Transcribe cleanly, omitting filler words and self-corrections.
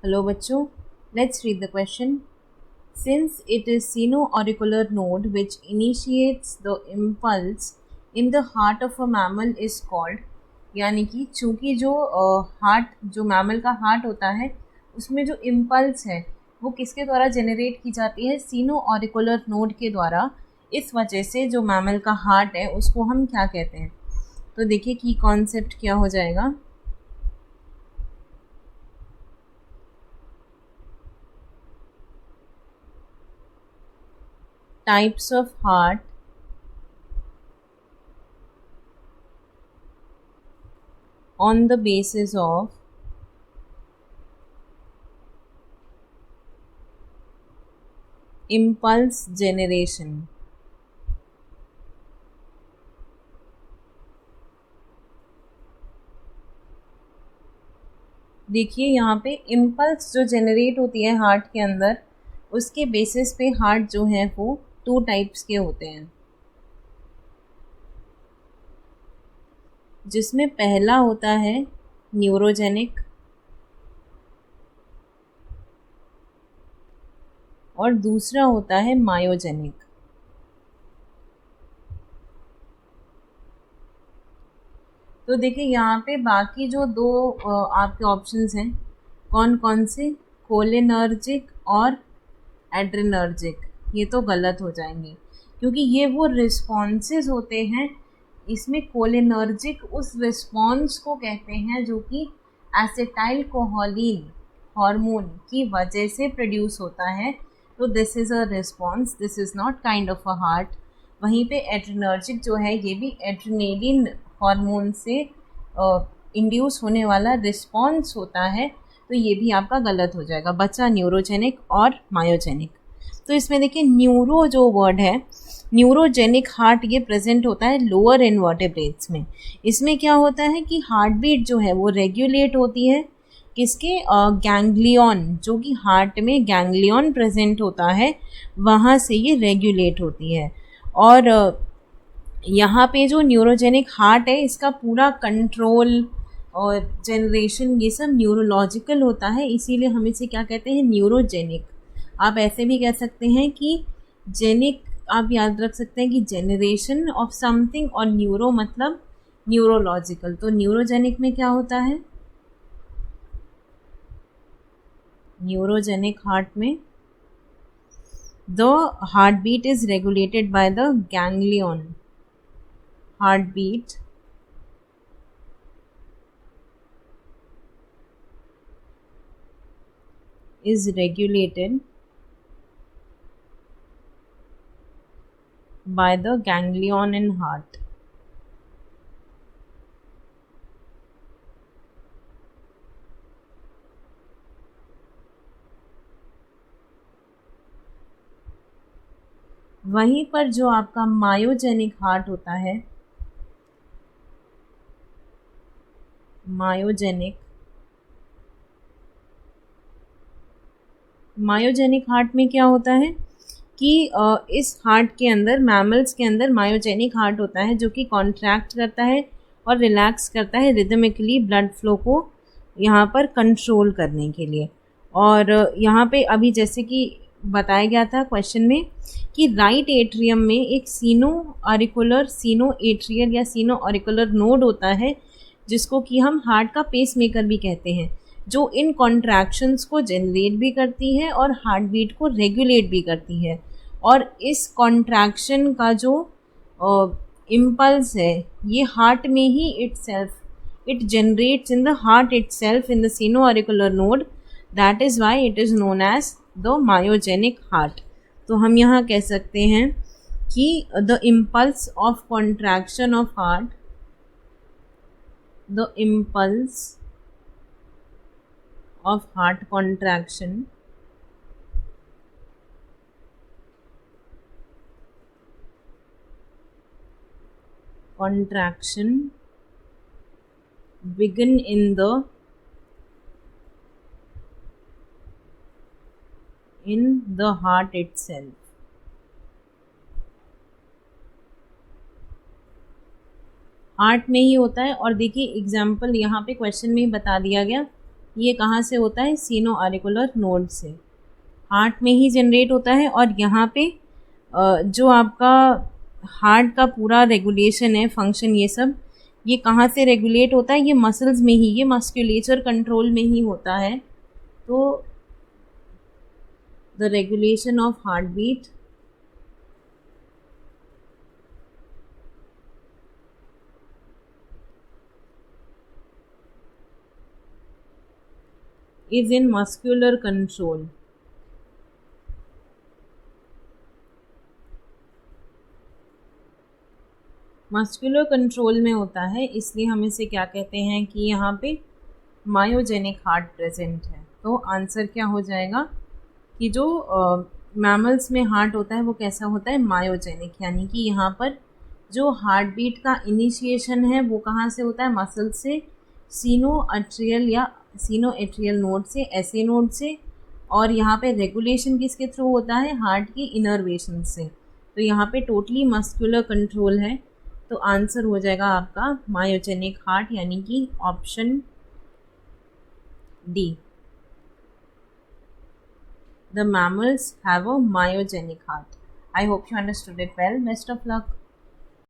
Hello बच्चों, let's read the question. Since it is sino-auricular node which initiates the impulse in the heart of a mammal is called, यानी कि चूंकि जो heart जो mammal का heart होता है उसमें जो इम्पल्स है वो किसके द्वारा जनरेट की जाती है, सीनो-ऑरिकुलर नोड के द्वारा। इस वजह से जो मैमल का हार्ट है उसको हम क्या कहते हैं। तो देखिए की कॉन्सेप्ट क्या हो जाएगा। Types of heart on the basis of impulse generation। देखिए यहाँ पे इम्पल्स जो जनरेट होती है हार्ट के अंदर, उसके बेसिस पे हार्ट जो है वो टू टाइप्स के होते हैं, जिसमें पहला होता है न्यूरोजेनिक और दूसरा होता है मायोजेनिक। तो देखिए यहाँ पे बाकी जो दो आपके ऑप्शंस हैं कौन कौन से, कोलिनर्जिक और एड्रेनर्जिक, ये तो गलत हो जाएंगे क्योंकि ये वो रिस्पॉन्सेज होते हैं। इसमें कोलिनर्जिक उस रिस्पॉन्स को कहते हैं जो कि एसिटाइल कोहोलिन हार्मोन की वजह से प्रोड्यूस होता है। तो this is a response, this is not kind of a heart. वहीं पे एड्रेनर्जिक जो है ये भी एड्रेनेलिन हार्मोन से इंड्यूस होने वाला रिस्पॉन्स होता है। तो ये भी आपका गलत हो जाएगा, बचा न्यूरोजेनिक और मायोजेनिक। तो इसमें देखिए न्यूरो जो वर्ड है, न्यूरोजेनिक हार्ट ये प्रेजेंट होता है लोअर इनवर्टेब्रेट्स में। इसमें क्या होता है कि हार्ट बीट जो है वो रेगुलेट होती है किसके, गैंग्लियन, जो कि हार्ट में गैंग्लियन प्रेजेंट होता है वहाँ से ये रेगुलेट होती है। और यहाँ पे जो न्यूरोजेनिक हार्ट है इसका पूरा कंट्रोल और जनरेशन ये सब न्यूरोलॉजिकल होता है, इसीलिए हम इसे क्या कहते हैं, न्यूरोजेनिक। आप ऐसे भी कह सकते हैं कि जेनिक, आप याद रख सकते हैं कि जनरेशन ऑफ समथिंग, और न्यूरो मतलब न्यूरोलॉजिकल। तो न्यूरोजेनिक में क्या होता है, न्यूरोजेनिक हार्ट में the heart beat is regulated by the ganglion. Heart beat is regulated by the ganglion in heart। वहीं पर जो आपका मायोजेनिक हार्ट होता है, मायोजेनिक हार्ट में क्या होता है कि इस हार्ट के अंदर, मैमल्स के अंदर मायोजेनिक हार्ट होता है जो कि कॉन्ट्रैक्ट करता है और रिलैक्स करता है रिदमिकली ब्लड फ्लो को यहाँ पर कंट्रोल करने के लिए। और यहाँ पे अभी जैसे कि बताया गया था क्वेश्चन में कि राइट एट्रियम में एक सीनो एट्रियल या सीनो ऑरिकुलर नोड होता है जिसको कि हम हार्ट का पेस मेकर भी कहते हैं, जो इन कॉन्ट्रैक्शंस को जनरेट भी करती है और हार्ट बीट को रेगुलेट भी करती है। और इस कॉन्ट्रैक्शन का जो इम्पल्स है ये हार्ट में ही it generates in the heart itself in the sino-auricular node, that is why it is known as the myogenic heart। तो हम यहाँ कह सकते हैं कि the impulse of contraction of heart, the impulse of heart contraction begin in the heart itself। Heart में ही होता है। और देखिए एग्जाम्पल यहाँ पे क्वेश्चन में ही बता दिया गया, ये कहाँ से होता है, सीनो ऑरिकुलर नोड से, हार्ट में ही जनरेट होता है। और यहाँ पे जो आपका हार्ट का पूरा रेगुलेशन है, फंक्शन, ये सब ये कहाँ से रेगुलेट होता है, ये मसल्स में ही, ये मस्कुलेचर कंट्रोल में ही होता है। तो the regulation of heart beat is in muscular control. Muscular control में होता है, इसलिए हम इसे क्या कहते हैं कि यहाँ पे मायोजेनिक हार्ट प्रेजेंट है। तो आंसर क्या हो जाएगा कि जो मैमल्स में हार्ट होता है वो कैसा होता है, मायोजेनिक, यानी कि यहाँ पर जो हार्ट बीट का इनिशिएशन है वो कहाँ से होता है, मसल से, सीनोएट्रियल या सीनोएट्रियल नोड से, एसए नोड से। और यहाँ पे रेगुलेशन किसके थ्रू होता है, हार्ट की इनर्वेशन से। तो यहाँ पे टोटली मस्कुलर कंट्रोल है। तो आंसर हो जाएगा आपका मायोजेनिक हार्ट, यानी कि option D, the mammals have a myogenic heart. I hope you understood it well. Best of luck.